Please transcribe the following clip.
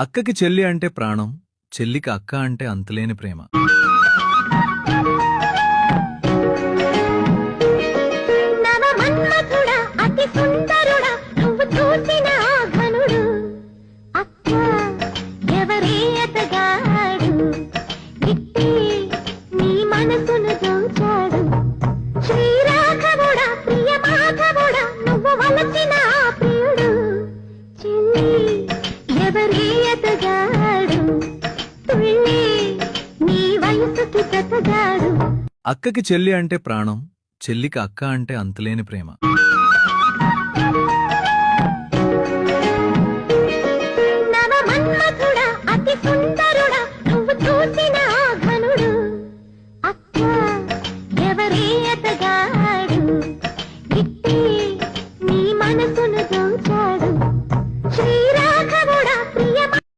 అక్కకి చెల్లి అంటే ప్రాణం, చెల్లికి అక్క అంటే అంతులేని ప్రేమ. నవమన్మథుడా, అతి సుందరుడా, నువ్వు చూసిన ఆ ఘనుడు. అక్క ఎవరే అతగాడు, ఇట్టే నీ మనసును దోచాడు. శ్రీరాఘవుడా, ప్రియ మాధవుడా, నువ్వు వలచిన ఆ ప్రియుడు. చెల్లి ఎవరే అతగాడు, తుళ్ళి నీ వయసుకి బ్రతగాడు. అక్కకి చెల్లి అంటే ప్రాణం, చెల్లికి అక్క అంటే అంతులేని ప్రేమ. నవమన్మథుడా, అతి సుందరుడా,